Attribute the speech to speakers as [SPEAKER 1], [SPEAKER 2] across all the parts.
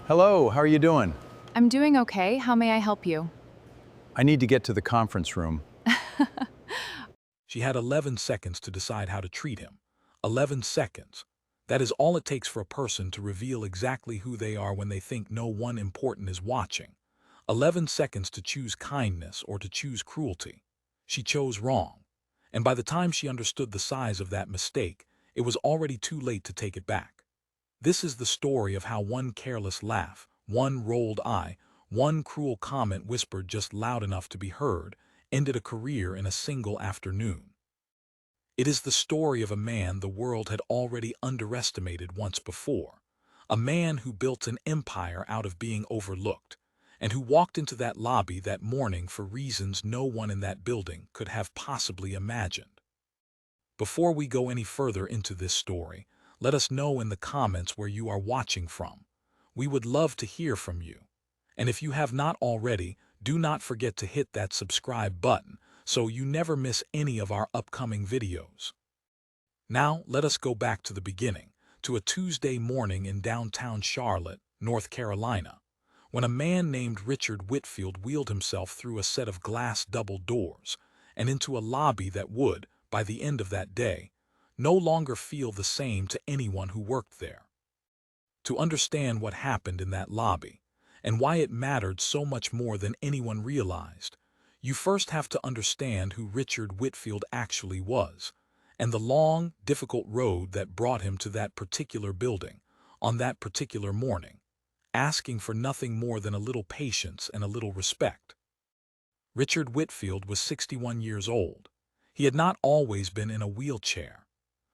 [SPEAKER 1] Hello, how are you doing?
[SPEAKER 2] I'm doing okay. How may I help you?
[SPEAKER 1] I need to get to the conference room.
[SPEAKER 3] She had 11 seconds to decide how to treat him. 11 seconds. That is all it takes for a person to reveal exactly who they are when they think no one important is watching. 11 seconds to choose kindness or to choose cruelty. She chose wrong. And by the time she understood the size of that mistake, it was already too late to take it back. This is the story of how one careless laugh, one rolled eye, one cruel comment whispered just loud enough to be heard, ended a career in a single afternoon. It is the story of a man the world had already underestimated once before, a man who built an empire out of being overlooked, and who walked into that lobby that morning for reasons no one in that building could have possibly imagined. Before we go any further into this story, let us know in the comments where you are watching from. We would love to hear from you. And if you have not already, do not forget to hit that subscribe button so you never miss any of our upcoming videos. Now, let us go back to the beginning, to a Tuesday morning in downtown Charlotte, North Carolina, when a man named Richard Whitfield wheeled himself through a set of glass double doors and into a lobby that would, by the end of that day, no longer feel the same to anyone who worked there. To understand what happened in that lobby, and why it mattered so much more than anyone realized, you first have to understand who Richard Whitfield actually was, and the long, difficult road that brought him to that particular building, on that particular morning, asking for nothing more than a little patience and a little respect. Richard Whitfield was 61 years old. He had not always been in a wheelchair.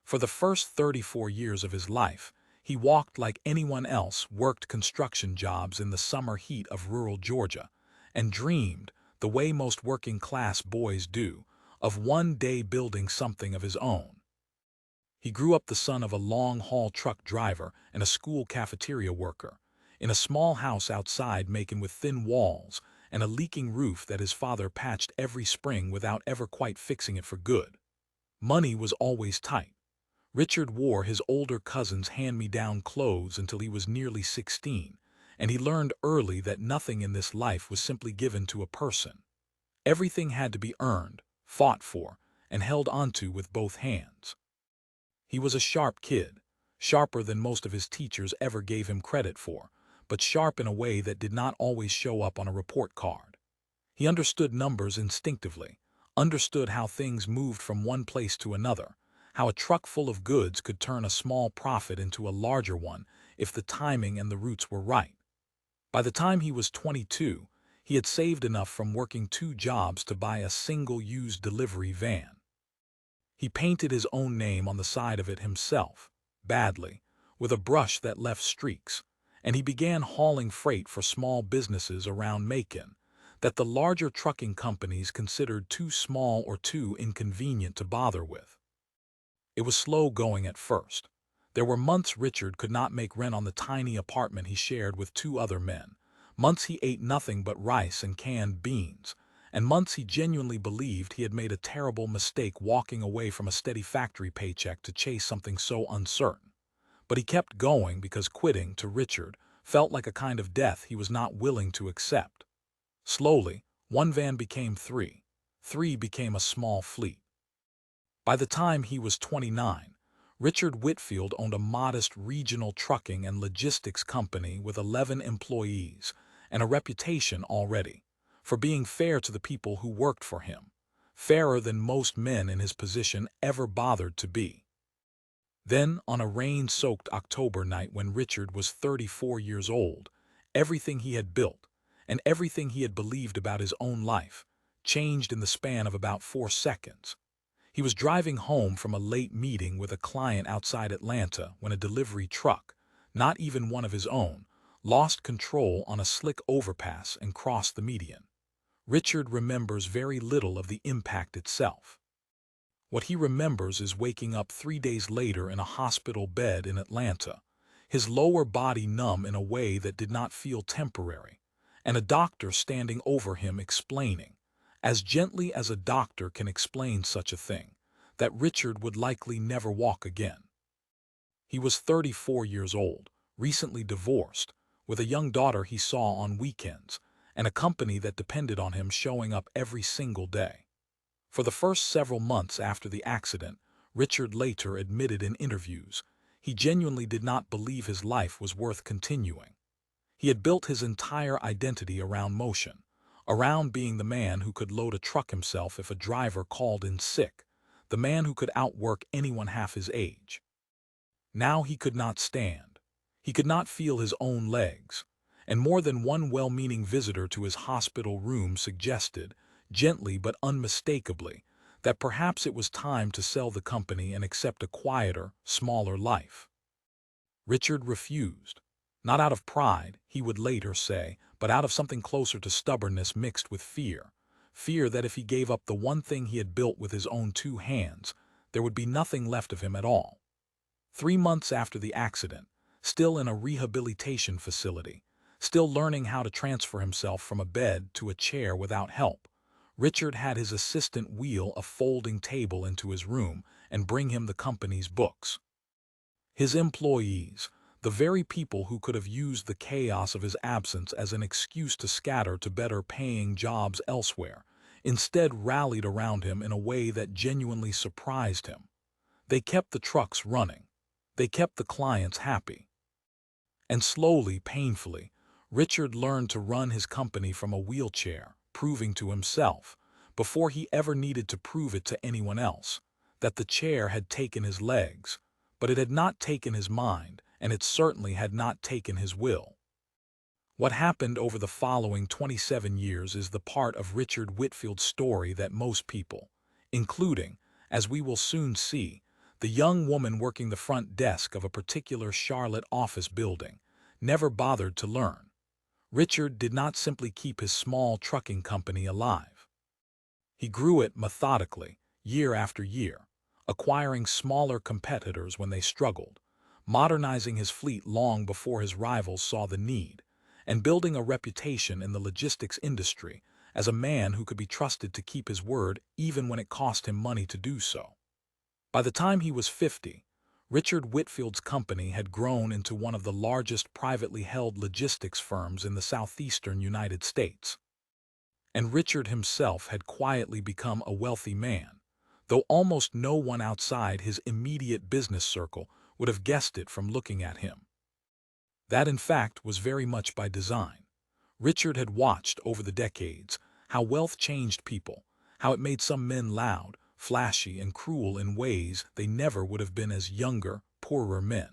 [SPEAKER 3] For the first 34 years of his life, he walked like anyone else, worked construction jobs in the summer heat of rural Georgia, and dreamed, the way most working-class boys do, of one day building something of his own. He grew up the son of a long-haul truck driver and a school cafeteria worker, in a small house outside Macon with thin walls and a leaking roof that his father patched every spring without ever quite fixing it for good. Money was always tight. Richard wore his older cousin's hand-me-down clothes until he was nearly 16, and he learned early that nothing in this life was simply given to a person. Everything had to be earned, fought for, and held onto with both hands. He was a sharp kid, sharper than most of his teachers ever gave him credit for, but sharp in a way that did not always show up on a report card. He understood numbers instinctively, understood how things moved from one place to another, how a truck full of goods could turn a small profit into a larger one if the timing and the routes were right. By the time he was 22, he had saved enough from working 2 jobs to buy a single used delivery van. He painted his own name on the side of it himself, badly, with a brush that left streaks, and he began hauling freight for small businesses around Macon that the larger trucking companies considered too small or too inconvenient to bother with. It was slow going at first. There were months Richard could not make rent on the tiny apartment he shared with 2 other men, months he ate nothing but rice and canned beans, and months he genuinely believed he had made a terrible mistake walking away from a steady factory paycheck to chase something so uncertain. But he kept going because quitting, to Richard, felt like a kind of death he was not willing to accept. Slowly, 1 van became 3. 3 became a small fleet. By the time he was 29, Richard Whitfield owned a modest regional trucking and logistics company with 11 employees and a reputation already for being fair to the people who worked for him, fairer than most men in his position ever bothered to be. Then, on a rain-soaked October night when Richard was 34 years old, everything he had built and everything he had believed about his own life changed in the span of about 4 seconds. He was driving home from a late meeting with a client outside Atlanta when a delivery truck, not even one of his own, lost control on a slick overpass and crossed the median. Richard remembers very little of the impact itself. What he remembers is waking up 3 days later in a hospital bed in Atlanta, his lower body numb in a way that did not feel temporary, and a doctor standing over him explaining, as gently as a doctor can explain such a thing, that Richard would likely never walk again. He was 34 years old, recently divorced, with a young daughter he saw on weekends, and a company that depended on him showing up every single day. For the first several months after the accident, Richard later admitted in interviews, he genuinely did not believe his life was worth continuing. He had built his entire identity around motion, around being the man who could load a truck himself if a driver called in sick, the man who could outwork anyone half his age. Now he could not stand. He could not feel his own legs, and more than one well-meaning visitor to his hospital room suggested, gently but unmistakably, that perhaps it was time to sell the company and accept a quieter, smaller life. Richard refused. Not out of pride, he would later say, but out of something closer to stubbornness mixed with fear. Fear that if he gave up the one thing he had built with his own two hands, there would be nothing left of him at all. 3 months after the accident, still in a rehabilitation facility, still learning how to transfer himself from a bed to a chair without help, Richard had his assistant wheel a folding table into his room and bring him the company's books. His employees, the very people who could have used the chaos of his absence as an excuse to scatter to better-paying jobs elsewhere, instead rallied around him in a way that genuinely surprised him. They kept the trucks running. They kept the clients happy. And slowly, painfully, Richard learned to run his company from a wheelchair, proving to himself, before he ever needed to prove it to anyone else, that the chair had taken his legs, but it had not taken his mind, and it certainly had not taken his will. What happened over the following 27 years is the part of Richard Whitfield's story that most people, including, as we will soon see, the young woman working the front desk of a particular Charlotte office building, never bothered to learn. Richard did not simply keep his small trucking company alive. He grew it methodically, year after year, acquiring smaller competitors when they struggled, modernizing his fleet long before his rivals saw the need, and building a reputation in the logistics industry as a man who could be trusted to keep his word even when it cost him money to do so. By the time he was 50, Richard Whitfield's company had grown into one of the largest privately held logistics firms in the southeastern United States. And Richard himself had quietly become a wealthy man, though almost no one outside his immediate business circle would have guessed it from looking at him. That, in fact, was very much by design. Richard had watched over the decades how wealth changed people, how it made some men loud, flashy, and cruel in ways they never would have been as younger, poorer men.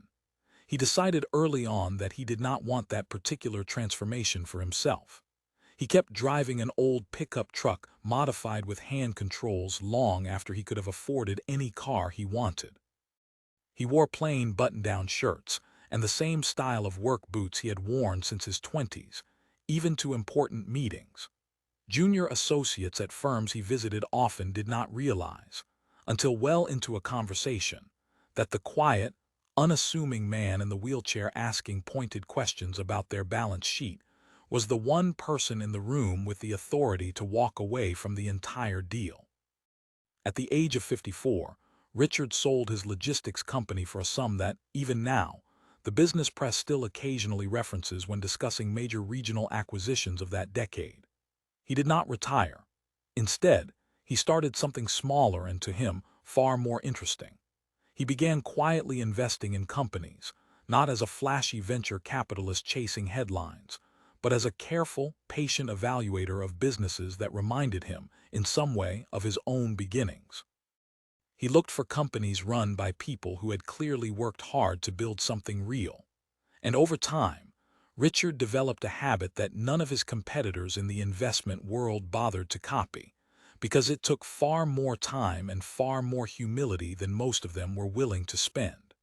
[SPEAKER 3] He decided early on that he did not want that particular transformation for himself. He kept driving an old pickup truck modified with hand controls long after he could have afforded any car he wanted. He wore plain button-down shirts and the same style of work boots he had worn since his 20s, even to important meetings. Junior associates at firms he visited often did not realize, until well into a conversation, that the quiet, unassuming man in the wheelchair asking pointed questions about their balance sheet was the one person in the room with the authority to walk away from the entire deal. At the age of 54, Richard sold his logistics company for a sum that, even now, the business press still occasionally references when discussing major regional acquisitions of that decade. He did not retire. Instead, he started something smaller and, to him, far more interesting. He began quietly investing in companies, not as a flashy venture capitalist chasing headlines, but as a careful, patient evaluator of businesses that reminded him, in some way, of his own beginnings. He looked for companies run by people who had clearly worked hard to build something real. And over time, Richard developed a habit that none of his competitors in the investment world bothered to copy, because it took far more time and far more humility than most of them were willing to spend.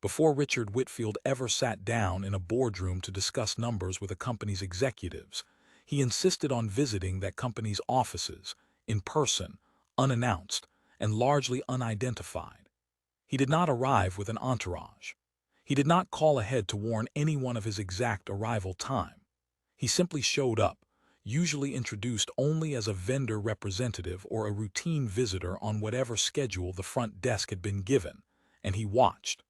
[SPEAKER 3] Before Richard Whitfield ever sat down in a boardroom to discuss numbers with a company's executives, he insisted on visiting that company's offices, in person, unannounced, and largely unidentified. He did not arrive with an entourage. He did not call ahead to warn anyone of his exact arrival time. He simply showed up, usually introduced only as a vendor representative or a routine visitor on whatever schedule the front desk had been given, and he watched.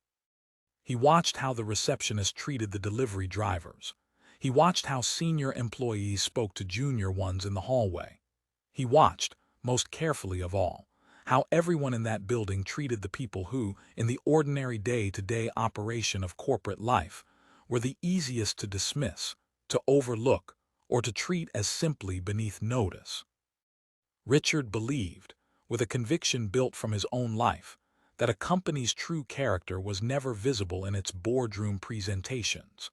[SPEAKER 3] He watched how the receptionist treated the delivery drivers. He watched how senior employees spoke to junior ones in the hallway. He watched, most carefully of all, how everyone in that building treated the people who, in the ordinary day-to-day operation of corporate life, were the easiest to dismiss, to overlook, or to treat as simply beneath notice. Richard believed, with a conviction built from his own life, that a company's true character was never visible in its boardroom presentations.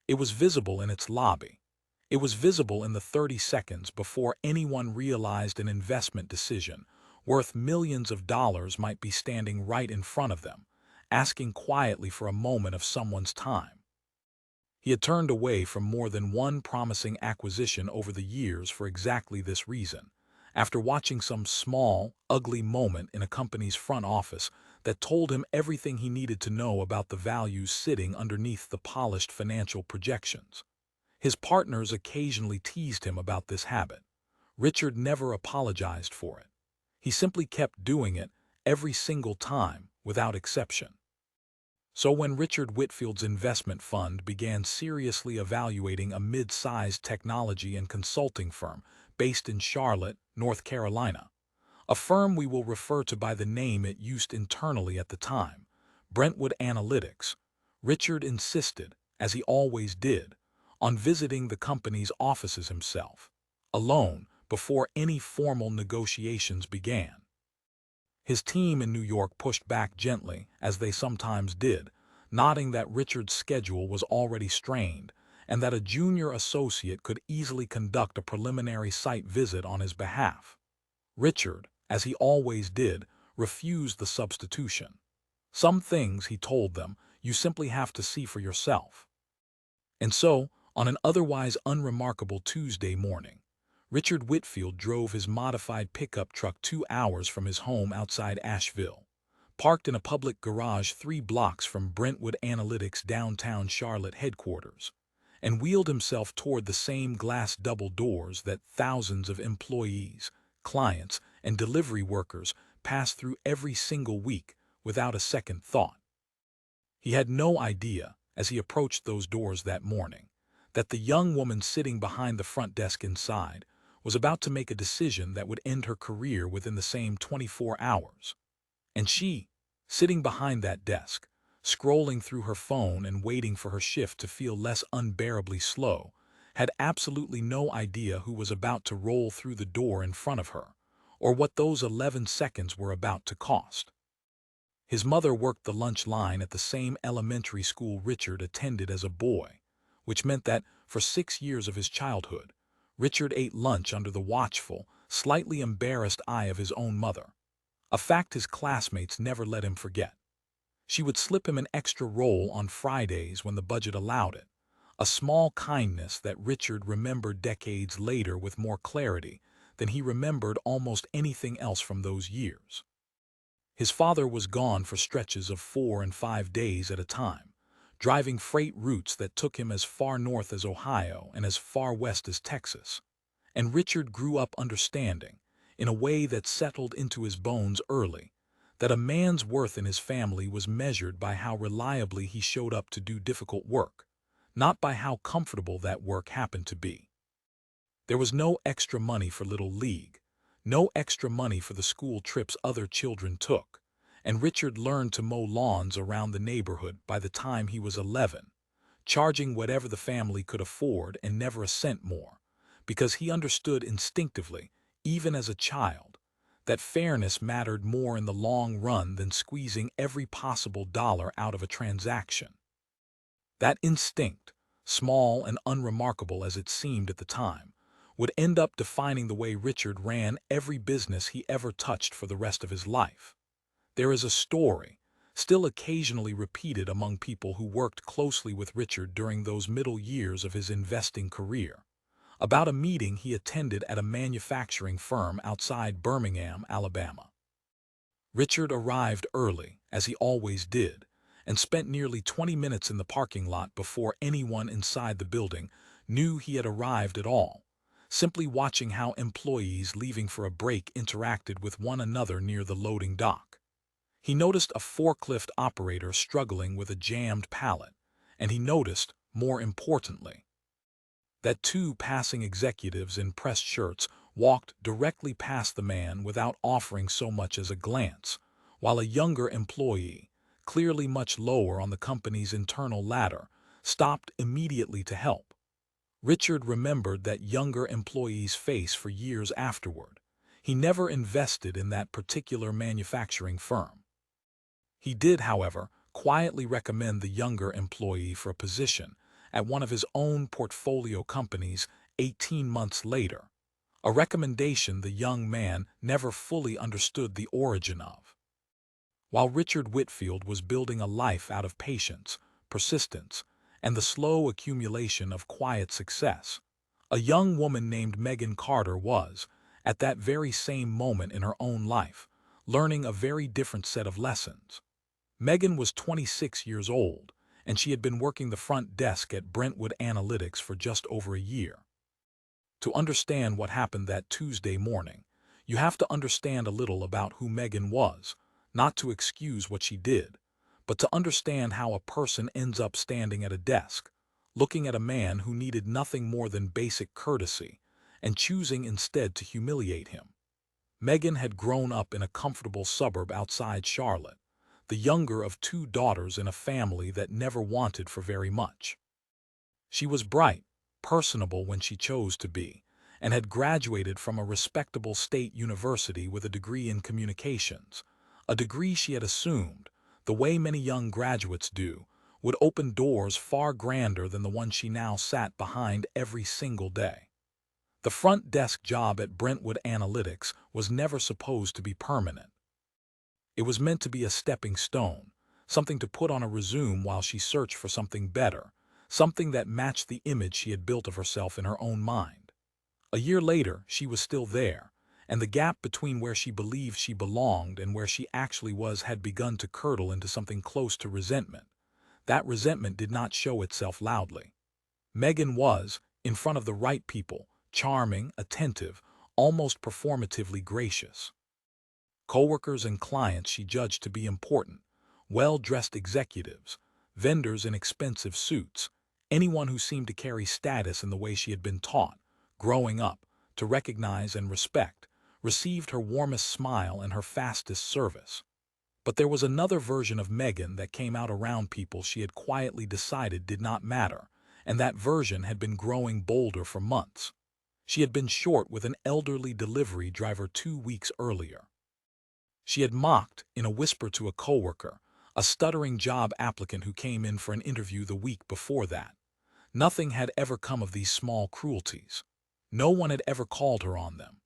[SPEAKER 3] It was visible in its lobby. It was visible in the 30 seconds before anyone realized an investment decision worth millions of dollars might be standing right in front of them, asking quietly for a moment of someone's time. He had turned away from more than one promising acquisition over the years for exactly this reason, after watching some small, ugly moment in a company's front office that told him everything he needed to know about the values sitting underneath the polished financial projections. His partners occasionally teased him about this habit. Richard never apologized for it. He simply kept doing it every single time, without exception. So when Richard Whitfield's investment fund began seriously evaluating a mid-sized technology and consulting firm based in Charlotte, North Carolina, a firm we will refer to by the name it used internally at the time, Brentwood Analytics, Richard insisted, as he always did, on visiting the company's offices himself, alone, before any formal negotiations began. His team in New York pushed back gently, as they sometimes did, nodding that Richard's schedule was already strained and that a junior associate could easily conduct a preliminary site visit on his behalf. Richard, as he always did, refused the substitution. Some things, he told them, you simply have to see for yourself. And so, on an otherwise unremarkable Tuesday morning, Richard Whitfield drove his modified pickup truck 2 hours from his home outside Asheville, parked in a public garage 3 blocks from Brentwood Analytics' downtown Charlotte headquarters, and wheeled himself toward the same glass double doors that thousands of employees, clients, and delivery workers pass through every single week without a second thought. He had no idea, as he approached those doors that morning, that the young woman sitting behind the front desk inside was about to make a decision that would end her career within the same 24 hours. And she, sitting behind that desk, scrolling through her phone and waiting for her shift to feel less unbearably slow, had absolutely no idea who was about to roll through the door in front of her, or what those 11 seconds were about to cost. His mother worked the lunch line at the same elementary school Richard attended as a boy, which meant that, for 6 years of his childhood, Richard ate lunch under the watchful, slightly embarrassed eye of his own mother, a fact his classmates never let him forget. She would slip him an extra roll on Fridays when the budget allowed it, a small kindness that Richard remembered decades later with more clarity than he remembered almost anything else from those years. His father was gone for stretches of 4 and 5 days at a time, driving freight routes that took him as far north as Ohio and as far west as Texas. And Richard grew up understanding, in a way that settled into his bones early, that a man's worth in his family was measured by how reliably he showed up to do difficult work, not by how comfortable that work happened to be. There was no extra money for Little League, no extra money for the school trips other children took, and Richard learned to mow lawns around the neighborhood by the time he was 11, charging whatever the family could afford and never a cent more, because he understood instinctively, even as a child, that fairness mattered more in the long run than squeezing every possible dollar out of a transaction. That instinct, small and unremarkable as it seemed at the time, would end up defining the way Richard ran every business he ever touched for the rest of his life. There is a story, still occasionally repeated among people who worked closely with Richard during those middle years of his investing career, about a meeting he attended at a manufacturing firm outside Birmingham, Alabama. Richard arrived early, as he always did, and spent nearly 20 minutes in the parking lot before anyone inside the building knew he had arrived at all, simply watching how employees leaving for a break interacted with one another near the loading dock. He noticed a forklift operator struggling with a jammed pallet, and he noticed, more importantly, that two passing executives in pressed shirts walked directly past the man without offering so much as a glance, while a younger employee, clearly much lower on the company's internal ladder, stopped immediately to help. Richard remembered that younger employee's face for years afterward. He never invested in that particular manufacturing firm. He did, however, quietly recommend the younger employee for a position at one of his own portfolio companies 18 months later, a recommendation the young man never fully understood the origin of. While Richard Whitfield was building a life out of patience, persistence, and the slow accumulation of quiet success, a young woman named Megan Carter was, at that very same moment in her own life, learning a very different set of lessons. Megan was 26 years old, and she had been working the front desk at Brentwood Analytics for just over a year. To understand what happened that Tuesday morning, you have to understand a little about who Megan was, not to excuse what she did, but to understand how a person ends up standing at a desk, looking at a man who needed nothing more than basic courtesy, and choosing instead to humiliate him. Megan had grown up in a comfortable suburb outside Charlotte, the younger of two daughters in a family that never wanted for very much. She was bright, personable when she chose to be, and had graduated from a respectable state university with a degree in communications, a degree she had assumed, the way many young graduates do, would open doors far grander than the one she now sat behind every single day. The front desk job at Brentwood Analytics was never supposed to be permanent. It was meant to be a stepping stone, something to put on a resume while she searched for something better, something that matched the image she had built of herself in her own mind. A year later, she was still there, and the gap between where she believed she belonged and where she actually was had begun to curdle into something close to resentment. That resentment did not show itself loudly. Megan was, in front of the right people, charming, attentive, almost performatively gracious. Coworkers and clients she judged to be important, well-dressed executives, vendors in expensive suits, anyone who seemed to carry status in the way she had been taught, growing up, to recognize and respect, received her warmest smile and her fastest service. But there was another version of Megan that came out around people she had quietly decided did not matter, and that version had been growing bolder for months. She had been short with an elderly delivery driver 2 weeks earlier. She had mocked, in a whisper to a coworker, a stuttering job applicant who came in for an interview the week before that. Nothing had ever come of these small cruelties. No one had ever called her on them.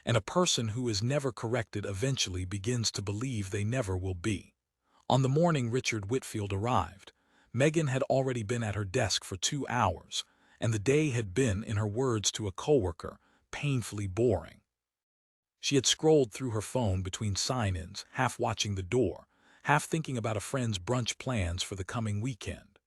[SPEAKER 3] And a person who is never corrected eventually begins to believe they never will be. On the morning Richard Whitfield arrived, Megan had already been at her desk for 2 hours, and the day had been, in her words to a coworker, painfully boring. She had scrolled through her phone between sign-ins, half watching the door, half thinking about a friend's brunch plans for the coming weekend.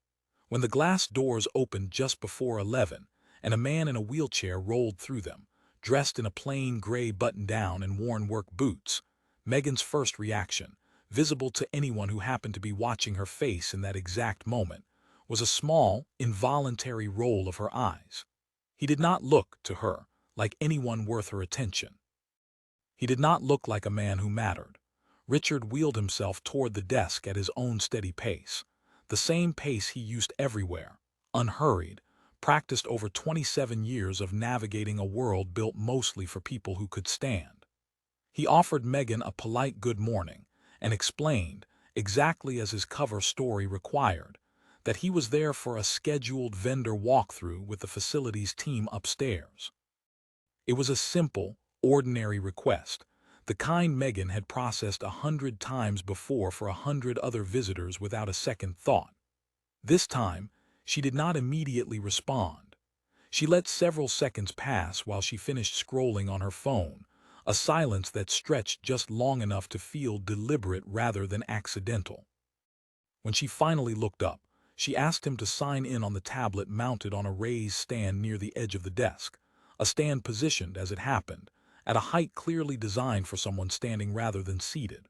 [SPEAKER 3] When the glass doors opened just before 11, and a man in a wheelchair rolled through them, dressed in a plain gray button-down and worn work boots, Megan's first reaction, visible to anyone who happened to be watching her face in that exact moment, was a small, involuntary roll of her eyes. He did not look, to her, like anyone worth her attention. He did not look like a man who mattered. Richard wheeled himself toward the desk at his own steady pace, the same pace he used everywhere, unhurried, practiced over 27 years of navigating a world built mostly for people who could stand. He offered Megan a polite good morning and explained, exactly as his cover story required, that he was there for a scheduled vendor walkthrough with the facilities team upstairs. It was a simple, ordinary request, the kind Megan had processed 100 times before for 100 other visitors without a second thought. This time, she did not immediately respond. She let several seconds pass while she finished scrolling on her phone, a silence that stretched just long enough to feel deliberate rather than accidental. When she finally looked up, she asked him to sign in on the tablet mounted on a raised stand near the edge of the desk, a stand positioned, as it happened, at a height clearly designed for someone standing rather than seated.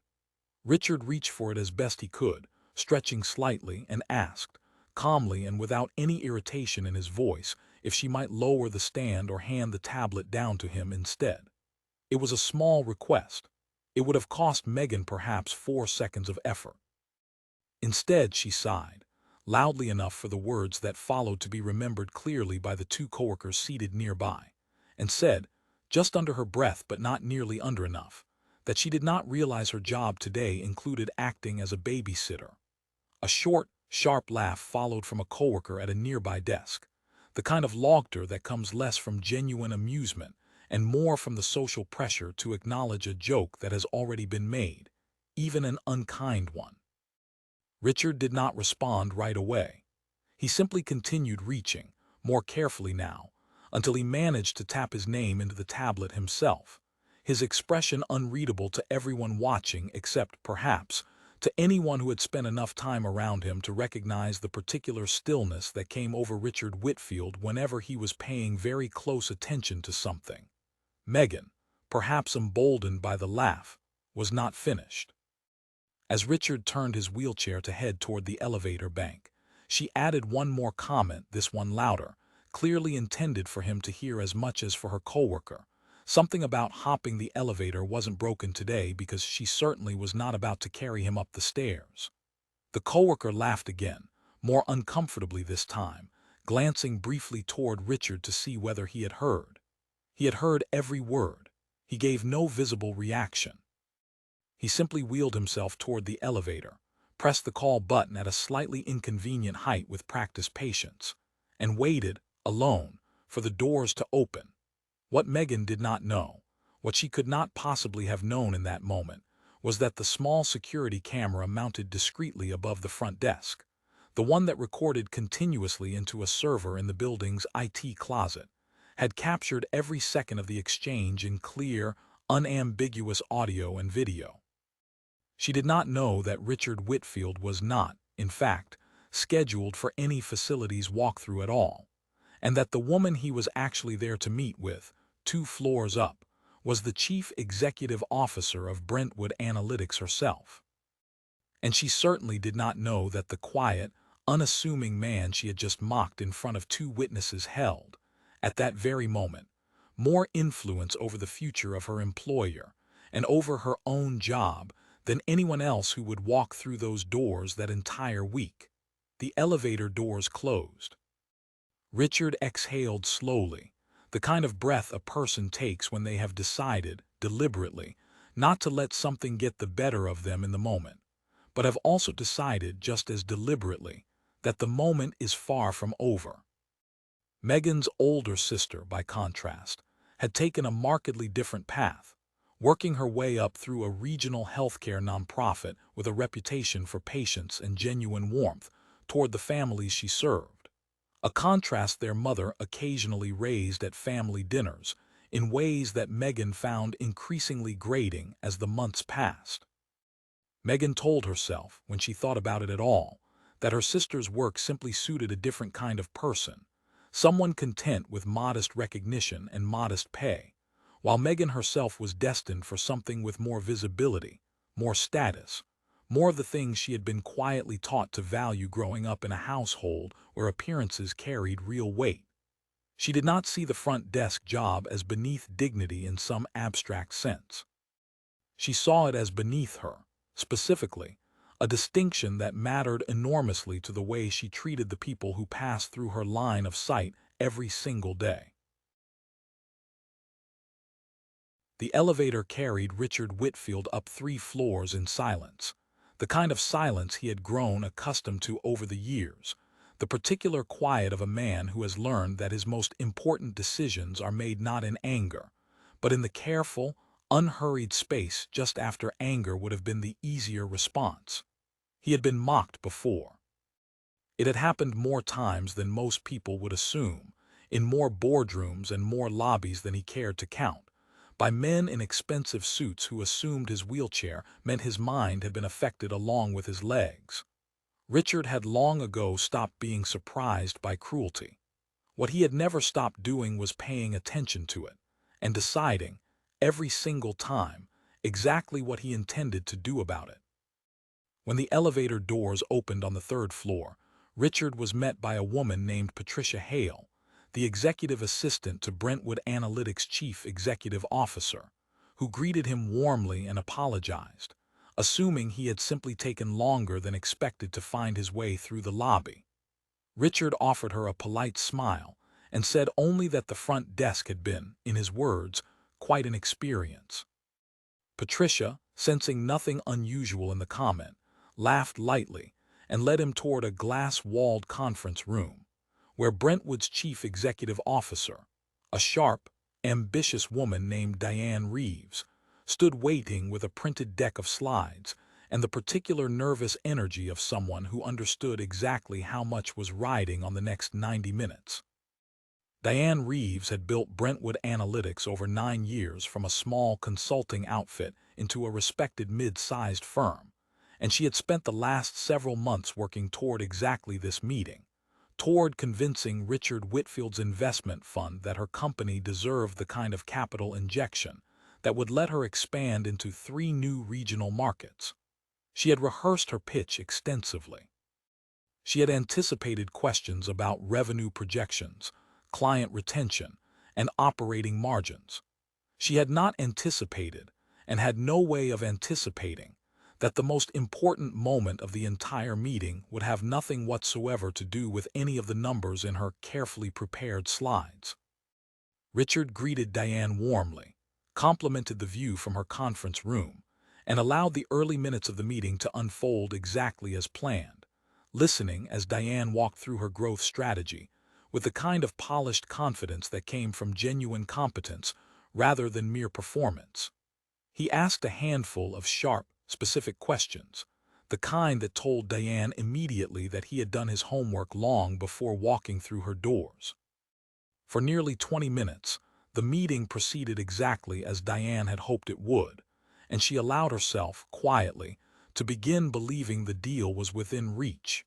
[SPEAKER 3] Richard reached for it as best he could, stretching slightly, and asked, calmly and without any irritation in his voice, if she might lower the stand or hand the tablet down to him instead. It was a small request. It would have cost Megan perhaps 4 seconds of effort. Instead, she sighed, loudly enough for the words that followed to be remembered clearly by the two coworkers seated nearby, and said, just under her breath but not nearly under enough, that she did not realize her job today included acting as a babysitter. A short, sharp laugh followed from a coworker at a nearby desk, the kind of laughter that comes less from genuine amusement and more from the social pressure to acknowledge a joke that has already been made, even an unkind one. Richard did not respond right away. He simply continued reaching, more carefully now, until he managed to tap his name into the tablet himself, his expression unreadable to everyone watching except, perhaps, to anyone who had spent enough time around him to recognize the particular stillness that came over Richard Whitfield whenever he was paying very close attention to something. Megan, perhaps emboldened by the laugh, was not finished. As Richard turned his wheelchair to head toward the elevator bank, she added one more comment, this one louder, clearly intended for him to hear as much as for her coworker. Something about hopping the elevator wasn't broken today because she certainly was not about to carry him up the stairs. The coworker laughed again, more uncomfortably this time, glancing briefly toward Richard to see whether he had heard. He had heard every word. He gave no visible reaction. He simply wheeled himself toward the elevator, pressed the call button at a slightly inconvenient height with practiced patience, and waited, alone, for the doors to open. What Megan did not know, what she could not possibly have known in that moment, was that the small security camera mounted discreetly above the front desk, the one that recorded continuously into a server in the building's IT closet, had captured every second of the exchange in clear, unambiguous audio and video. She did not know that Richard Whitfield was not, in fact, scheduled for any facilities walkthrough at all, and that the woman he was actually there to meet with, 2 floors up, was the chief executive officer of Brentwood Analytics herself. And she certainly did not know that the quiet, unassuming man she had just mocked in front of 2 witnesses held, at that very moment, more influence over the future of her employer and over her own job than anyone else who would walk through those doors that entire week. The elevator doors closed. Richard exhaled slowly, the kind of breath a person takes when they have decided, deliberately, not to let something get the better of them in the moment, but have also decided just as deliberately that the moment is far from over. Megan's older sister, by contrast, had taken a markedly different path, working her way up through a regional healthcare nonprofit with a reputation for patience and genuine warmth toward the families she served, a contrast their mother occasionally raised at family dinners in ways that Megan found increasingly grating as the months passed. Megan told herself, when she thought about it at all, that her sister's work simply suited a different kind of person, someone content with modest recognition and modest pay, while Megan herself was destined for something with more visibility, more status, more of the things she had been quietly taught to value growing up in a household where appearances carried real weight. She did not see the front desk job as beneath dignity in some abstract sense. She saw it as beneath her, specifically, a distinction that mattered enormously to the way she treated the people who passed through her line of sight every single day. The elevator carried Richard Whitfield up 3 floors in silence, the kind of silence he had grown accustomed to over the years, the particular quiet of a man who has learned that his most important decisions are made not in anger, but in the careful, unhurried space just after anger would have been the easier response. He had been mocked before. It had happened more times than most people would assume, in more boardrooms and more lobbies than he cared to count, by men in expensive suits who assumed his wheelchair meant his mind had been affected along with his legs. Richard had long ago stopped being surprised by cruelty. What he had never stopped doing was paying attention to it, and deciding, every single time, exactly what he intended to do about it. When the elevator doors opened on the third floor, Richard was met by a woman named Patricia Hale, the executive assistant to Brentwood Analytics' chief executive officer, who greeted him warmly and apologized, assuming he had simply taken longer than expected to find his way through the lobby. Richard offered her a polite smile and said only that the front desk had been, in his words, quite an experience. Patricia, sensing nothing unusual in the comment, laughed lightly and led him toward a glass-walled conference room, where Brentwood's chief executive officer, a sharp, ambitious woman named Diane Reeves, stood waiting with a printed deck of slides and the particular nervous energy of someone who understood exactly how much was riding on the next 90 minutes. Diane Reeves had built Brentwood Analytics over 9 years from a small consulting outfit into a respected mid-sized firm, and she had spent the last several months working toward exactly this meeting, toward convincing Richard Whitfield's investment fund that her company deserved the kind of capital injection that would let her expand into 3 new regional markets. She had rehearsed her pitch extensively. She had anticipated questions about revenue projections, client retention, and operating margins. She had not anticipated, and had no way of anticipating, that the most important moment of the entire meeting would have nothing whatsoever to do with any of the numbers in her carefully prepared slides. Richard greeted Diane warmly, complimented the view from her conference room, and allowed the early minutes of the meeting to unfold exactly as planned, listening as Diane walked through her growth strategy with the kind of polished confidence that came from genuine competence rather than mere performance. He asked a handful of sharp, specific questions, the kind that told Diane immediately that he had done his homework long before walking through her doors. For nearly 20 minutes, the meeting proceeded exactly as Diane had hoped it would, and she allowed herself, quietly, to begin believing the deal was within reach.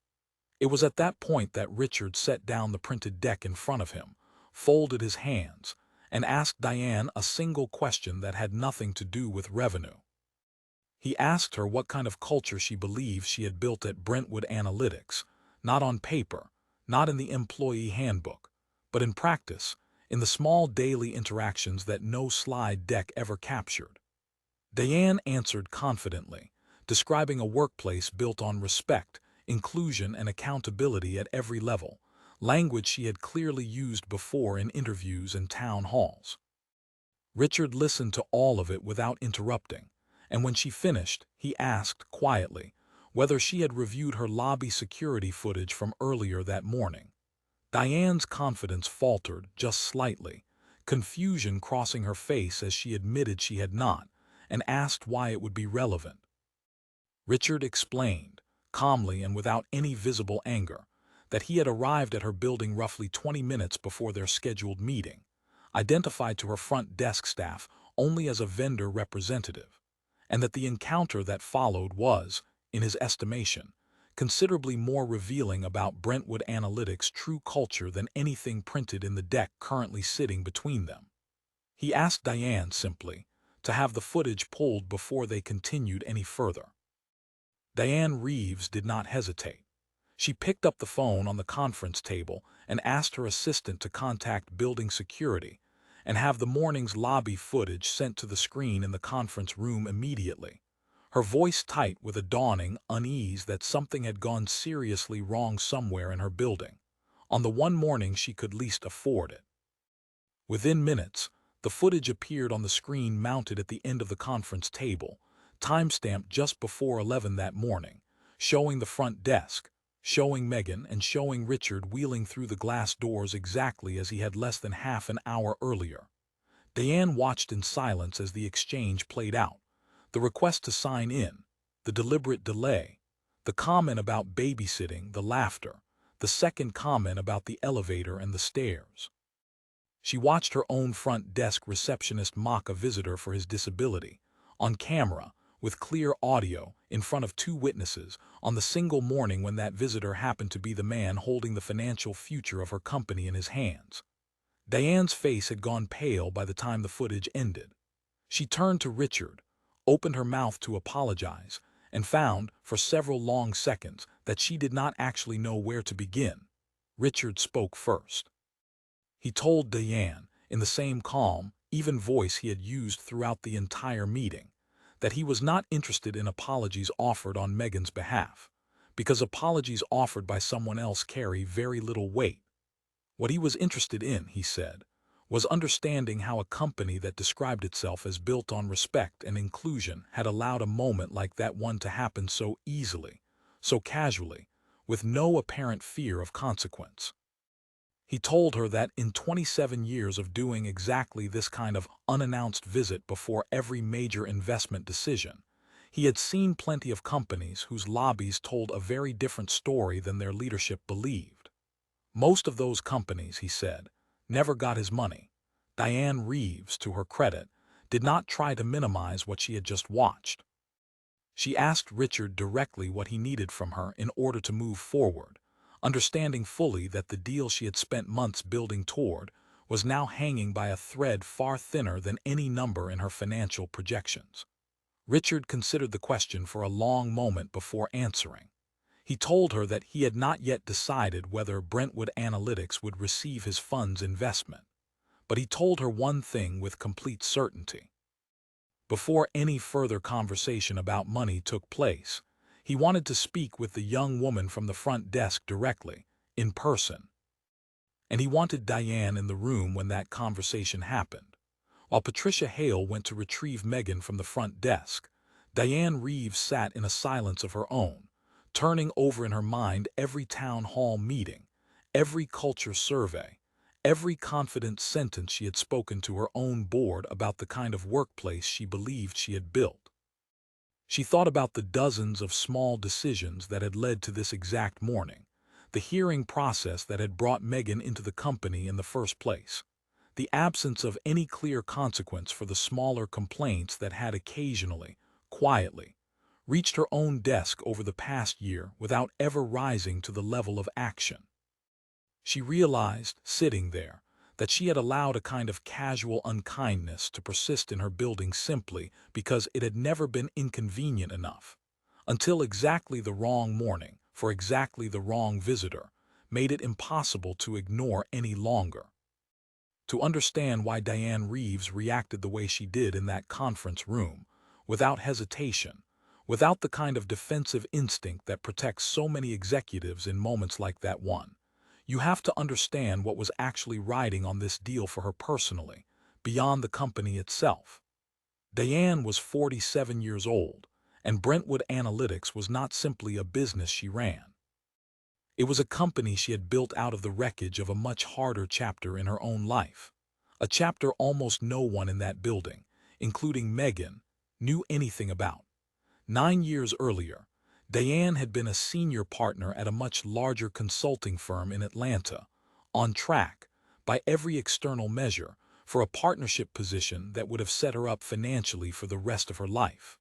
[SPEAKER 3] It was at that point that Richard set down the printed deck in front of him, folded his hands, and asked Diane a single question that had nothing to do with revenue. He asked her what kind of culture she believed she had built at Brentwood Analytics, not on paper, not in the employee handbook, but in practice, in the small daily interactions that no slide deck ever captured. Diane answered confidently, describing a workplace built on respect, inclusion, and accountability at every level, language she had clearly used before in interviews and town halls. Richard listened to all of it without interrupting, and when she finished, he asked, quietly, whether she had reviewed her lobby security footage from earlier that morning. Diane's confidence faltered just slightly, confusion crossing her face as she admitted she had not, and asked why it would be relevant. Richard explained, calmly and without any visible anger, that he had arrived at her building roughly 20 minutes before their scheduled meeting, identified to her front desk staff only as a vendor representative, and that the encounter that followed was, in his estimation, considerably more revealing about Brentwood Analytics' true culture than anything printed in the deck currently sitting between them. He asked Diane simply to have the footage pulled before they continued any further. Diane Reeves did not hesitate. She picked up the phone on the conference table and asked her assistant to contact building security and have the morning's lobby footage sent to the screen in the conference room immediately, her voice tight with a dawning unease that something had gone seriously wrong somewhere in her building, on the one morning she could least afford it. Within minutes, the footage appeared on the screen mounted at the end of the conference table, timestamped just before 11 that morning, showing the front desk, showing Megan, and showing Richard wheeling through the glass doors exactly as he had less than half an hour earlier. Diane watched in silence as the exchange played out, the request to sign in, the deliberate delay, the comment about babysitting, the laughter, the second comment about the elevator and the stairs. She watched her own front desk receptionist mock a visitor for his disability, on camera, with clear audio, in front of 2 witnesses, on the single morning when that visitor happened to be the man holding the financial future of her company in his hands. Diane's face had gone pale by the time the footage ended. She turned to Richard, opened her mouth to apologize, and found, for several long seconds, that she did not actually know where to begin. Richard spoke first. He told Diane, in the same calm, even voice he had used throughout the entire meeting, that he was not interested in apologies offered on Megan's behalf, because apologies offered by someone else carry very little weight. What he was interested in, he said, was understanding how a company that described itself as built on respect and inclusion had allowed a moment like that one to happen so easily, so casually, with no apparent fear of consequence. He told her that in 27 years of doing exactly this kind of unannounced visit before every major investment decision, he had seen plenty of companies whose lobbies told a very different story than their leadership believed. Most of those companies, he said, never got his money. Diane Reeves, to her credit, did not try to minimize what she had just watched. She asked Richard directly what he needed from her in order to move forward, understanding fully that the deal she had spent months building toward was now hanging by a thread far thinner than any number in her financial projections. Richard considered the question for a long moment before answering. He told her that he had not yet decided whether Brentwood Analytics would receive his fund's investment, but he told her one thing with complete certainty. Before any further conversation about money took place, he wanted to speak with the young woman from the front desk directly, in person. And he wanted Diane in the room when that conversation happened. While Patricia Hale went to retrieve Megan from the front desk, Diane Reeves sat in a silence of her own, turning over in her mind every town hall meeting, every culture survey, every confident sentence she had spoken to her own board about the kind of workplace she believed she had built. She thought about the dozens of small decisions that had led to this exact morning, the hearing process that had brought Megan into the company in the first place, the absence of any clear consequence for the smaller complaints that had occasionally, quietly, reached her own desk over the past year without ever rising to the level of action. She realized, sitting there, that she had allowed a kind of casual unkindness to persist in her building simply because it had never been inconvenient enough, until exactly the wrong morning, for exactly the wrong visitor, made it impossible to ignore any longer. To understand why Diane Reeves reacted the way she did in that conference room, without hesitation, without the kind of defensive instinct that protects so many executives in moments like that one, you have to understand what was actually riding on this deal for her personally, beyond the company itself. Diane was 47 years old, and Brentwood Analytics was not simply a business she ran. It was a company she had built out of the wreckage of a much harder chapter in her own life, a chapter almost no one in that building, including Megan, knew anything about. 9 years earlier, Diane had been a senior partner at a much larger consulting firm in Atlanta, on track, by every external measure, for a partnership position that would have set her up financially for the rest of her life.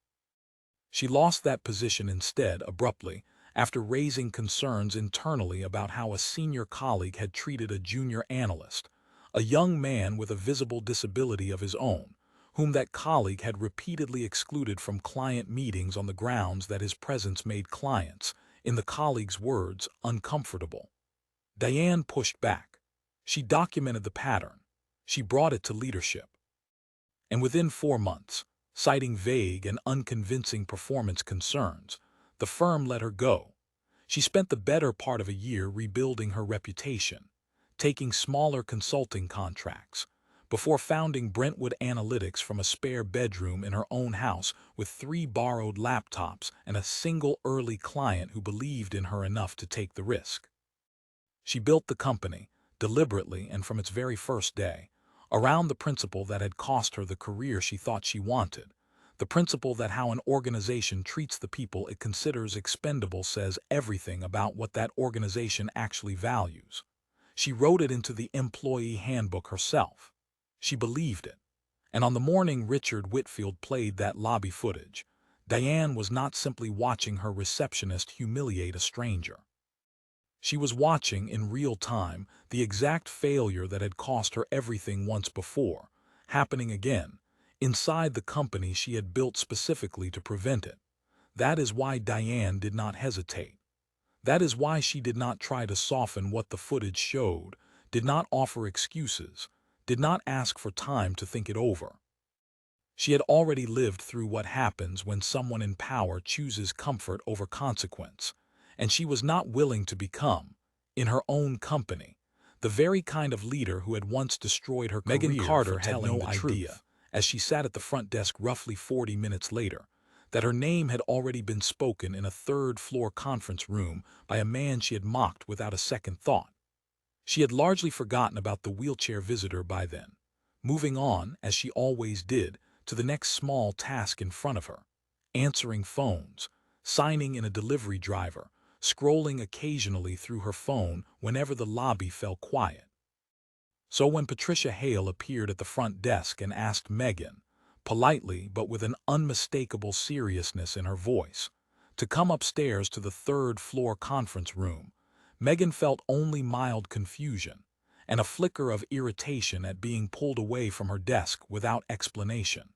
[SPEAKER 3] She lost that position instead, abruptly, after raising concerns internally about how a senior colleague had treated a junior analyst, a young man with a visible disability of his own, whom that colleague had repeatedly excluded from client meetings on the grounds that his presence made clients, in the colleague's words, uncomfortable. Diane pushed back. She documented the pattern. She brought it to leadership. And within 4 months, citing vague and unconvincing performance concerns, the firm let her go. She spent the better part of a year rebuilding her reputation, taking smaller consulting contracts, before founding Brentwood Analytics from a spare bedroom in her own house with 3 borrowed laptops and a single early client who believed in her enough to take the risk. She built the company, deliberately and from its very first day, around the principle that had cost her the career she thought she wanted, the principle that how an organization treats the people it considers expendable says everything about what that organization actually values. She wrote it into the employee handbook herself. She believed it. And on the morning Richard Whitfield played that lobby footage, Diane was not simply watching her receptionist humiliate a stranger. She was watching, in real time, the exact failure that had cost her everything once before, happening again, inside the company she had built specifically to prevent it. That is why Diane did not hesitate. That is why she did not try to soften what the footage showed, did not offer excuses, did not ask for time to think it over. She had already lived through what happens when someone in power chooses comfort over consequence, and she was not willing to become, in her own company, the very kind of leader who had once destroyed her career. Megan Carter had no idea, as she sat at the front desk roughly 40 minutes later, that her name had already been spoken in a third-floor conference room by a man she had mocked without a second thought. She had largely forgotten about the wheelchair visitor by then, moving on, as she always did, to the next small task in front of her, answering phones, signing in a delivery driver, scrolling occasionally through her phone whenever the lobby fell quiet. So when Patricia Hale appeared at the front desk and asked Megan, politely but with an unmistakable seriousness in her voice, to come upstairs to the third-floor conference room, Megan felt only mild confusion and a flicker of irritation at being pulled away from her desk without explanation.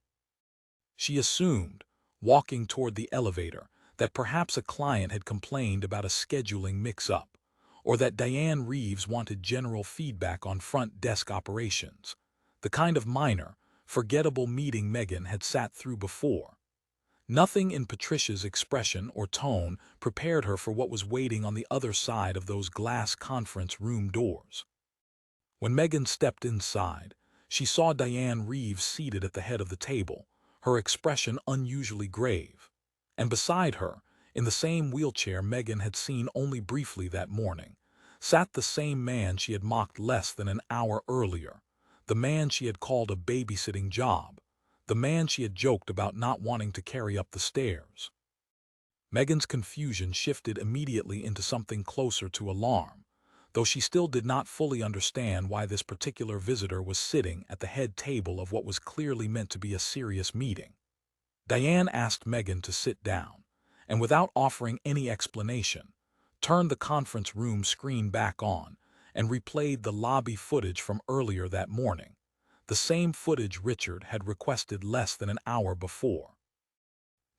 [SPEAKER 3] She assumed, walking toward the elevator, that perhaps a client had complained about a scheduling mix-up, or that Diane Reeves wanted general feedback on front desk operations, the kind of minor, forgettable meeting Megan had sat through before. Nothing in Patricia's expression or tone prepared her for what was waiting on the other side of those glass conference room doors. When Megan stepped inside, she saw Diane Reeves seated at the head of the table, her expression unusually grave. And beside her, in the same wheelchair Megan had seen only briefly that morning, sat the same man she had mocked less than an hour earlier, the man she had called a babysitting job, the man she had joked about not wanting to carry up the stairs. Megan's confusion shifted immediately into something closer to alarm, though she still did not fully understand why this particular visitor was sitting at the head table of what was clearly meant to be a serious meeting. Diane asked Megan to sit down, and without offering any explanation, turned the conference room screen back on and replayed the lobby footage from earlier that morning, the same footage Richard had requested less than an hour before.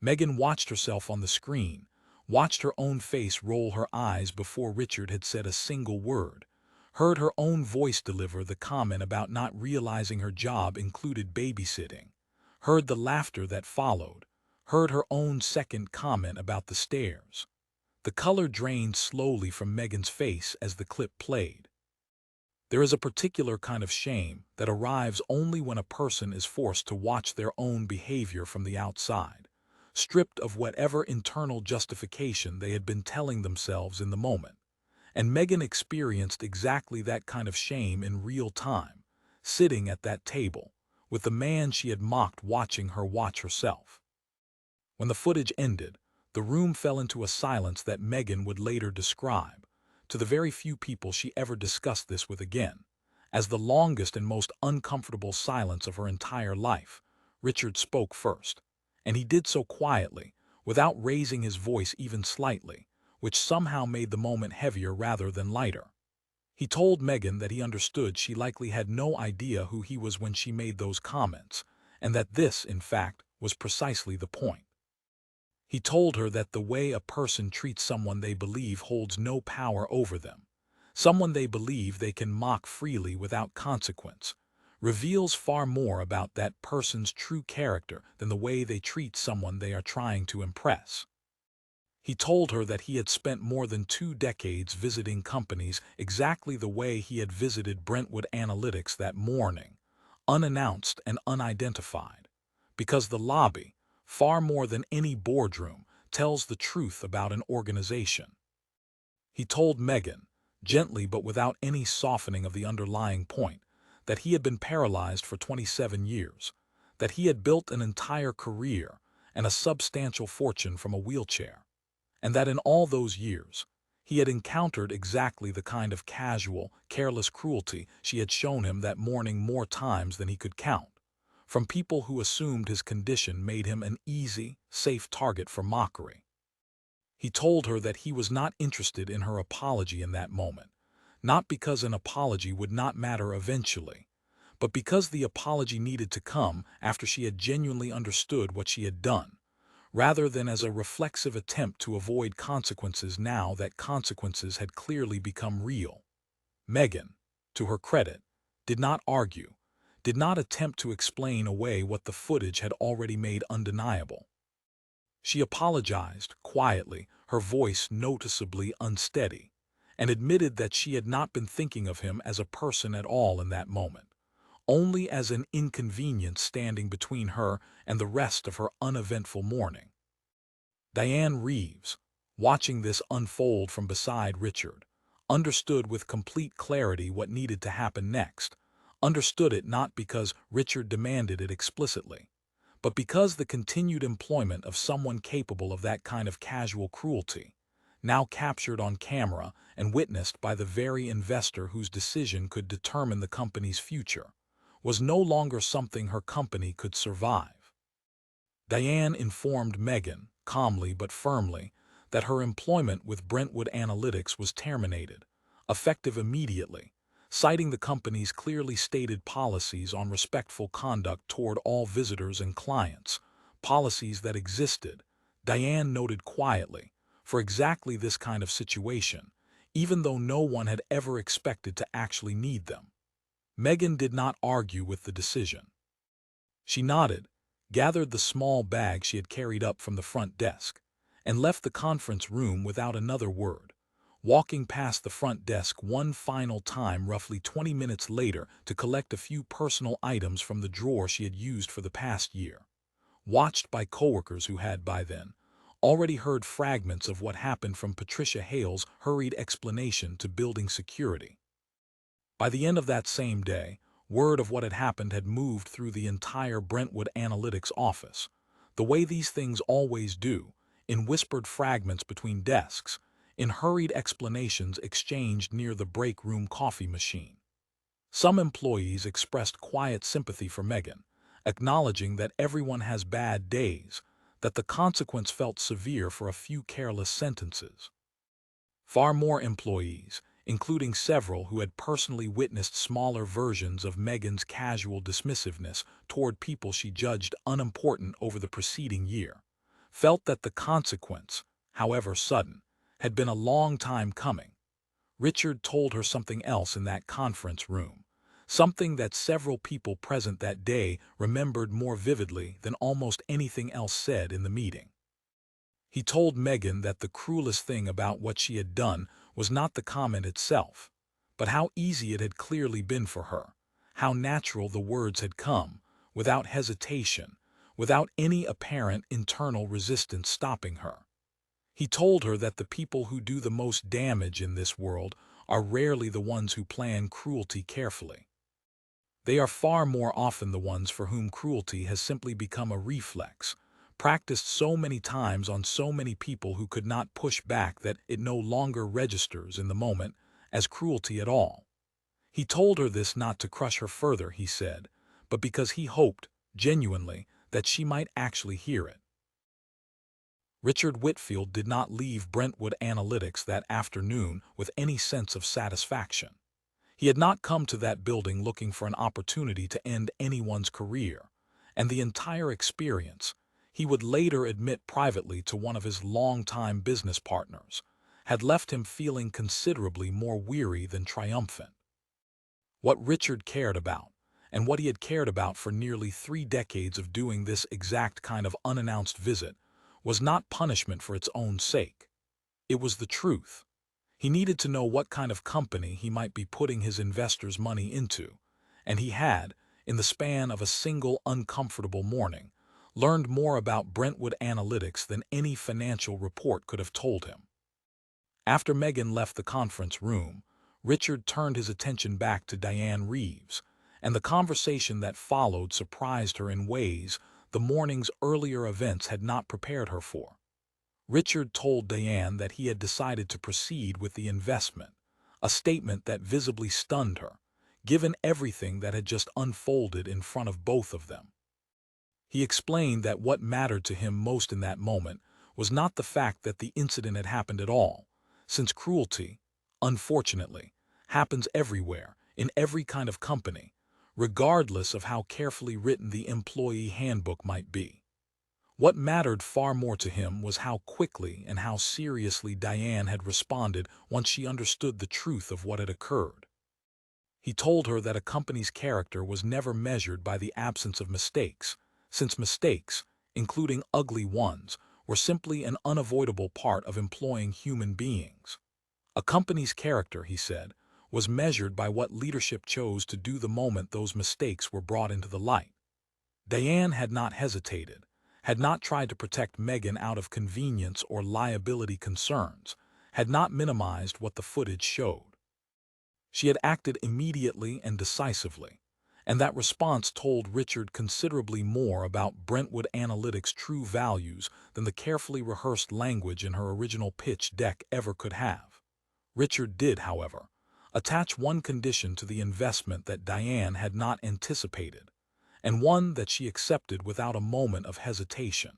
[SPEAKER 3] Megan watched herself on the screen, watched her own face roll her eyes before Richard had said a single word, heard her own voice deliver the comment about not realizing her job included babysitting, heard the laughter that followed, heard her own second comment about the stairs. The color drained slowly from Megan's face as the clip played. There is a particular kind of shame that arrives only when a person is forced to watch their own behavior from the outside, stripped of whatever internal justification they had been telling themselves in the moment. And Megan experienced exactly that kind of shame in real time, sitting at that table, with the man she had mocked watching her watch herself. When the footage ended, the room fell into a silence that Megan would later describe, to the very few people she ever discussed this with again, as the longest and most uncomfortable silence of her entire life. Richard spoke first, and he did so quietly, without raising his voice even slightly, which somehow made the moment heavier rather than lighter. He told Megan that he understood she likely had no idea who he was when she made those comments, and that this, in fact, was precisely the point. He told her that the way a person treats someone they believe holds no power over them, someone they believe they can mock freely without consequence, reveals far more about that person's true character than the way they treat someone they are trying to impress. He told her that he had spent more than 2 decades visiting companies exactly the way he had visited Brentwood Analytics that morning, unannounced and unidentified, because the lobby, far more than any boardroom, tells the truth about an organization. He told Megan, gently but without any softening of the underlying point, that he had been paralyzed for 27 years, that he had built an entire career and a substantial fortune from a wheelchair, and that in all those years, he had encountered exactly the kind of casual, careless cruelty she had shown him that morning more times than he could count, from people who assumed his condition made him an easy, safe target for mockery. He told her that he was not interested in her apology in that moment, not because an apology would not matter eventually, but because the apology needed to come after she had genuinely understood what she had done, rather than as a reflexive attempt to avoid consequences now that consequences had clearly become real. Megan, to her credit, did not argue, did not attempt to explain away what the footage had already made undeniable. She apologized quietly, her voice noticeably unsteady, and admitted that she had not been thinking of him as a person at all in that moment, only as an inconvenience standing between her and the rest of her uneventful morning. Diane Reeves, watching this unfold from beside Richard, understood with complete clarity what needed to happen next, understood it not because Richard demanded it explicitly, but because the continued employment of someone capable of that kind of casual cruelty, now captured on camera and witnessed by the very investor whose decision could determine the company's future, was no longer something her company could survive. Diane informed Megan, calmly but firmly, that her employment with Brentwood Analytics was terminated, effective immediately, citing the company's clearly stated policies on respectful conduct toward all visitors and clients, policies that existed, Diane noted quietly, for exactly this kind of situation, even though no one had ever expected to actually need them. Megan did not argue with the decision. She nodded, gathered the small bag she had carried up from the front desk, and left the conference room without another word, walking past the front desk one final time roughly 20 minutes later to collect a few personal items from the drawer she had used for the past year, watched by coworkers who had, by then, already heard fragments of what happened from Patricia Hale's hurried explanation to building security. By the end of that same day, word of what had happened had moved through the entire Brentwood Analytics office, the way these things always do, in whispered fragments between desks, in hurried explanations exchanged near the break room coffee machine. Some employees expressed quiet sympathy for Megan, acknowledging that everyone has bad days, that the consequence felt severe for a few careless sentences. Far more employees, including several who had personally witnessed smaller versions of Megan's casual dismissiveness toward people she judged unimportant over the preceding year, felt that the consequence, however sudden, had been a long time coming. Richard told her something else in that conference room, something that several people present that day remembered more vividly than almost anything else said in the meeting. He told Megan that the cruelest thing about what she had done was not the comment itself, but how easy it had clearly been for her, how natural the words had come, without hesitation, without any apparent internal resistance stopping her. He told her that the people who do the most damage in this world are rarely the ones who plan cruelty carefully. They are far more often the ones for whom cruelty has simply become a reflex, practiced so many times on so many people who could not push back that it no longer registers in the moment as cruelty at all. He told her this not to crush her further, he said, but because he hoped, genuinely, that she might actually hear it. Richard Whitfield did not leave Brentwood Analytics that afternoon with any sense of satisfaction. He had not come to that building looking for an opportunity to end anyone's career, and the entire experience, he would later admit privately to one of his longtime business partners, had left him feeling considerably more weary than triumphant. What Richard cared about, and what he had cared about for nearly 3 decades of doing this exact kind of unannounced visit, was not punishment for its own sake. It was the truth. He needed to know what kind of company he might be putting his investors' money into, and he had, in the span of a single uncomfortable morning, learned more about Brentwood Analytics than any financial report could have told him. After Megan left the conference room, Richard turned his attention back to Diane Reeves, and the conversation that followed surprised her in ways the morning's earlier events had not prepared her for. Richard told Diane that he had decided to proceed with the investment, a statement that visibly stunned her, given everything that had just unfolded in front of both of them. He explained that what mattered to him most in that moment was not the fact that the incident had happened at all, since cruelty, unfortunately, happens everywhere, in every kind of company, regardless of how carefully written the employee handbook might be. What mattered far more to him was how quickly and how seriously Diane had responded once she understood the truth of what had occurred. He told her that a company's character was never measured by the absence of mistakes, since mistakes, including ugly ones, were simply an unavoidable part of employing human beings. A company's character, he said, was measured by what leadership chose to do the moment those mistakes were brought into the light. Diane had not hesitated, had not tried to protect Megan out of convenience or liability concerns, had not minimized what the footage showed. She had acted immediately and decisively, and that response told Richard considerably more about Brentwood Analytics' true values than the carefully rehearsed language in her original pitch deck ever could have. Richard did, however, attach one condition to the investment that Diane had not anticipated, and one that she accepted without a moment of hesitation.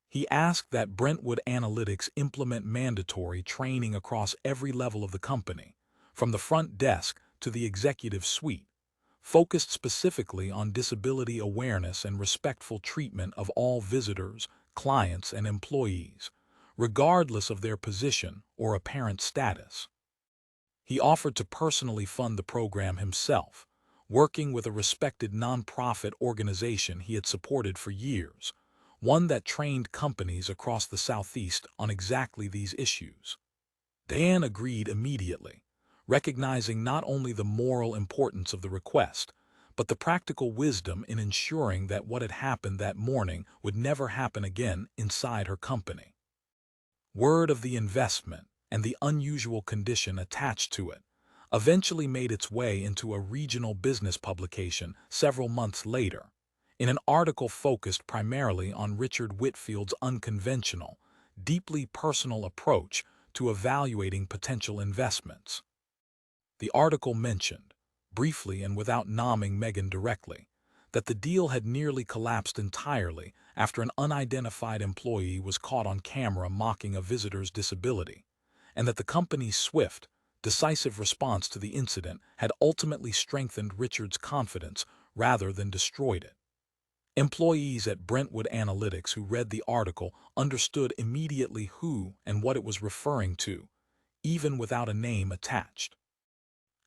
[SPEAKER 3] He asked that Brentwood Analytics implement mandatory training across every level of the company, from the front desk to the executive suite, focused specifically on disability awareness and respectful treatment of all visitors, clients, and employees, regardless of their position or apparent status. He offered to personally fund the program himself, working with a respected nonprofit organization he had supported for years, one that trained companies across the Southeast on exactly these issues. Diane agreed immediately, recognizing not only the moral importance of the request, but the practical wisdom in ensuring that what had happened that morning would never happen again inside her company. Word of the investment and the unusual condition attached to it eventually made its way into a regional business publication several months later, in an article focused primarily on Richard Whitfield's unconventional, deeply personal approach to evaluating potential investments. The article mentioned, briefly and without naming Megan directly, that the deal had nearly collapsed entirely after an unidentified employee was caught on camera mocking a visitor's disability, and that the company's swift, decisive response to the incident had ultimately strengthened Richard's confidence rather than destroyed it. Employees at Brentwood Analytics who read the article understood immediately who and what it was referring to, even without a name attached.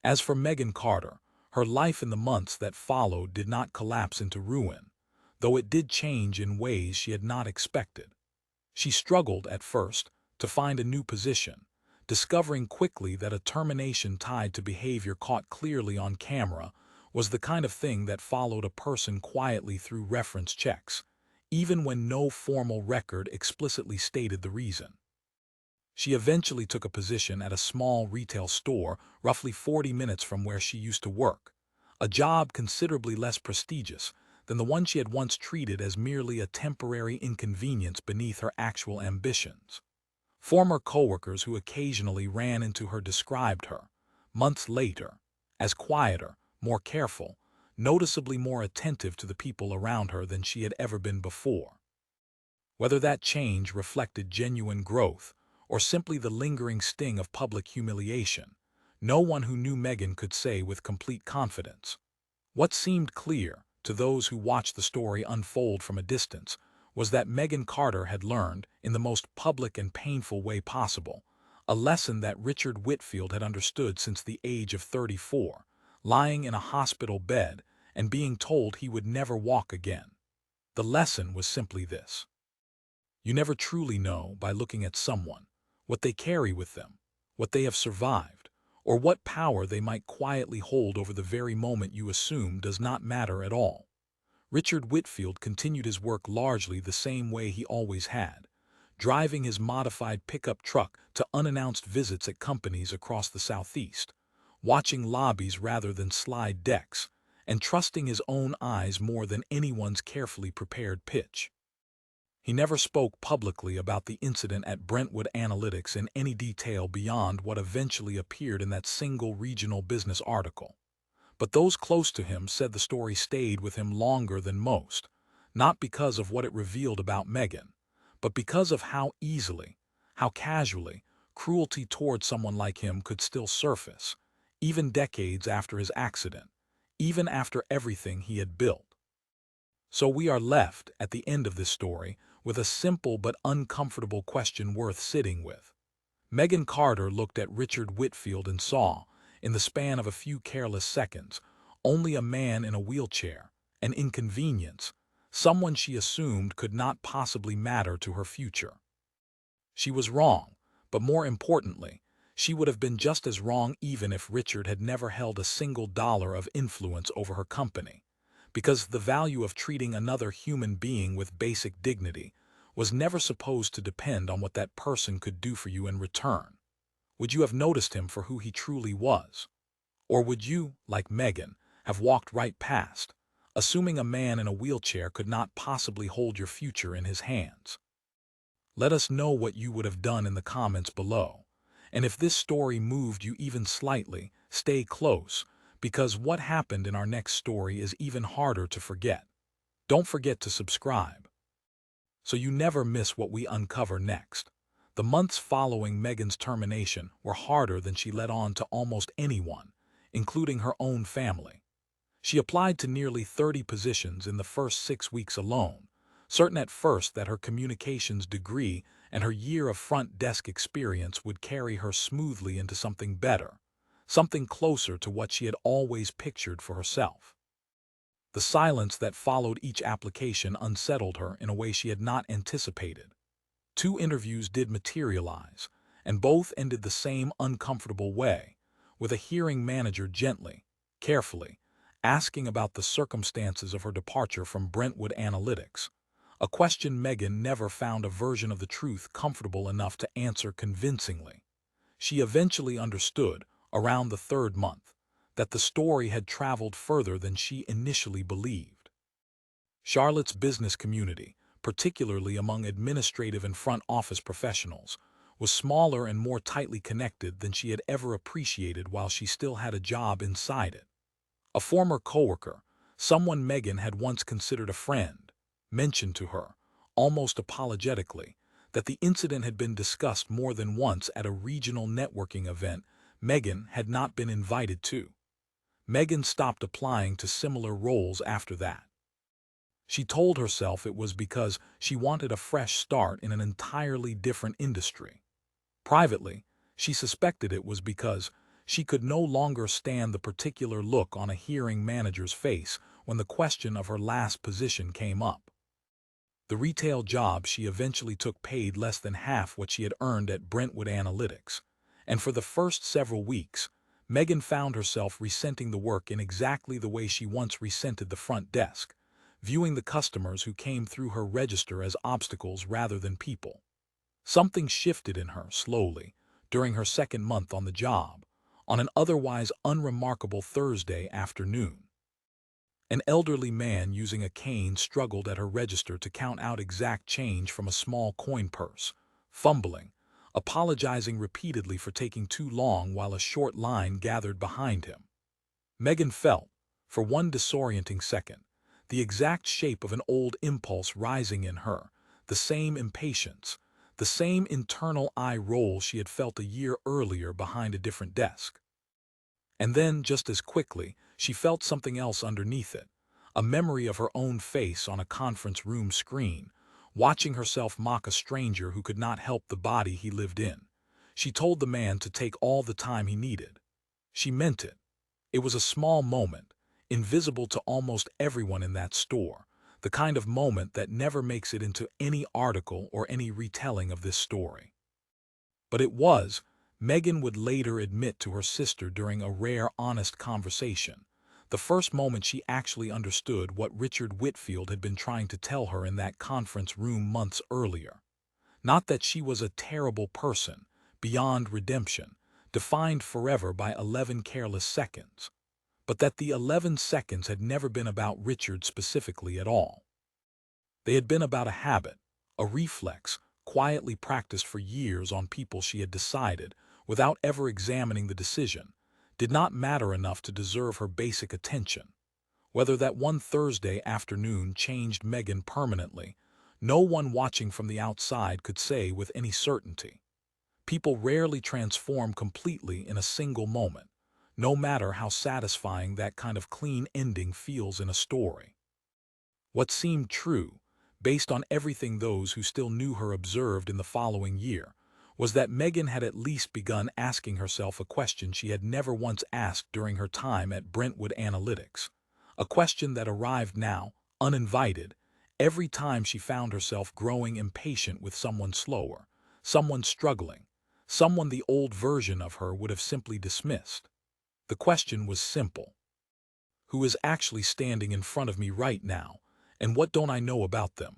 [SPEAKER 3] As for Megan Carter, her life in the months that followed did not collapse into ruin, though it did change in ways she had not expected. She struggled, at first, to find a new position, discovering quickly that a termination tied to behavior caught clearly on camera was the kind of thing that followed a person quietly through reference checks, even when no formal record explicitly stated the reason. She eventually took a position at a small retail store roughly 40 minutes from where she used to work, a job considerably less prestigious than the one she had once treated as merely a temporary inconvenience beneath her actual ambitions. Former coworkers who occasionally ran into her described her, months later, as quieter, more careful, noticeably more attentive to the people around her than she had ever been before. Whether that change reflected genuine growth or simply the lingering sting of public humiliation, no one who knew Megan could say with complete confidence. What seemed clear to those who watched the story unfold from a distance was that Megan Carter had learned, in the most public and painful way possible, a lesson that Richard Whitfield had understood since the age of 34, lying in a hospital bed and being told he would never walk again. The lesson was simply this: you never truly know by looking at someone what they carry with them, what they have survived, or what power they might quietly hold over the very moment you assume does not matter at all. Richard Whitfield continued his work largely the same way he always had, driving his modified pickup truck to unannounced visits at companies across the Southeast, watching lobbies rather than slide decks, and trusting his own eyes more than anyone's carefully prepared pitch. He never spoke publicly about the incident at Brentwood Analytics in any detail beyond what eventually appeared in that single regional business article. But those close to him said the story stayed with him longer than most, not because of what it revealed about Megan, but because of how easily, how casually, cruelty toward someone like him could still surface, even decades after his accident, even after everything he had built. So we are left, at the end of this story, with a simple but uncomfortable question worth sitting with. Megan Carter looked at Richard Whitfield and saw, in the span of a few careless seconds, only a man in a wheelchair, an inconvenience, someone she assumed could not possibly matter to her future. She was wrong, but more importantly, she would have been just as wrong even if Richard had never held a single dollar of influence over her company, because the value of treating another human being with basic dignity was never supposed to depend on what that person could do for you in return. Would you have noticed him for who he truly was? Or would you, like Megan, have walked right past, assuming a man in a wheelchair could not possibly hold your future in his hands? Let us know what you would have done in the comments below. And if this story moved you even slightly, stay close, because what happened in our next story is even harder to forget. Don't forget to subscribe, so you never miss what we uncover next. The months following Megan's termination were harder than she let on to almost anyone, including her own family. She applied to nearly 30 positions in the first 6 weeks alone, certain at first that her communications degree and her year of front desk experience would carry her smoothly into something better, something closer to what she had always pictured for herself. The silence that followed each application unsettled her in a way she had not anticipated. 2 interviews did materialize, and both ended the same uncomfortable way, with a hearing manager gently, carefully, asking about the circumstances of her departure from Brentwood Analytics, a question Megan never found a version of the truth comfortable enough to answer convincingly. She eventually understood, around the 3rd month, that the story had traveled further than she initially believed. Charlotte's business community, particularly among administrative and front office professionals, was smaller and more tightly connected than she had ever appreciated while she still had a job inside it. A former coworker, someone Megan had once considered a friend, mentioned to her, almost apologetically, that the incident had been discussed more than once at a regional networking event Megan had not been invited to. Megan stopped applying to similar roles after that. She told herself it was because she wanted a fresh start in an entirely different industry. Privately, she suspected it was because she could no longer stand the particular look on a hearing manager's face when the question of her last position came up. The retail job she eventually took paid less than half what she had earned at Brentwood Analytics, and for the first several weeks, Megan found herself resenting the work in exactly the way she once resented the front desk, viewing the customers who came through her register as obstacles rather than people. Something shifted in her slowly during her 2nd month on the job, on an otherwise unremarkable Thursday afternoon. An elderly man using a cane struggled at her register to count out exact change from a small coin purse, fumbling, apologizing repeatedly for taking too long while a short line gathered behind him. Megan felt, for one disorienting second, the exact shape of an old impulse rising in her, the same impatience, the same internal eye roll she had felt a year earlier behind a different desk. And then, just as quickly, she felt something else underneath it, a memory of her own face on a conference room screen, watching herself mock a stranger who could not help the body he lived in. She told the man to take all the time he needed. She meant it. It was a small moment, invisible to almost everyone in that store, the kind of moment that never makes it into any article or any retelling of this story. But it was, Megan would later admit to her sister during a rare, honest conversation, the first moment she actually understood what Richard Whitfield had been trying to tell her in that conference room months earlier. Not that she was a terrible person, beyond redemption, defined forever by 11 careless seconds, but that the 11 seconds had never been about Richard specifically at all. They had been about a habit, a reflex, quietly practiced for years on people she had decided, without ever examining the decision, did not matter enough to deserve her basic attention. Whether that one Thursday afternoon changed Megan permanently, no one watching from the outside could say with any certainty. People rarely transform completely in a single moment, no matter how satisfying that kind of clean ending feels in a story. What seemed true, based on everything those who still knew her observed in the following year, was that Megan had at least begun asking herself a question she had never once asked during her time at Brentwood Analytics. A question that arrived now, uninvited, every time she found herself growing impatient with someone slower, someone struggling, someone the old version of her would have simply dismissed. The question was simple. Who is actually standing in front of me right now, and what don't I know about them?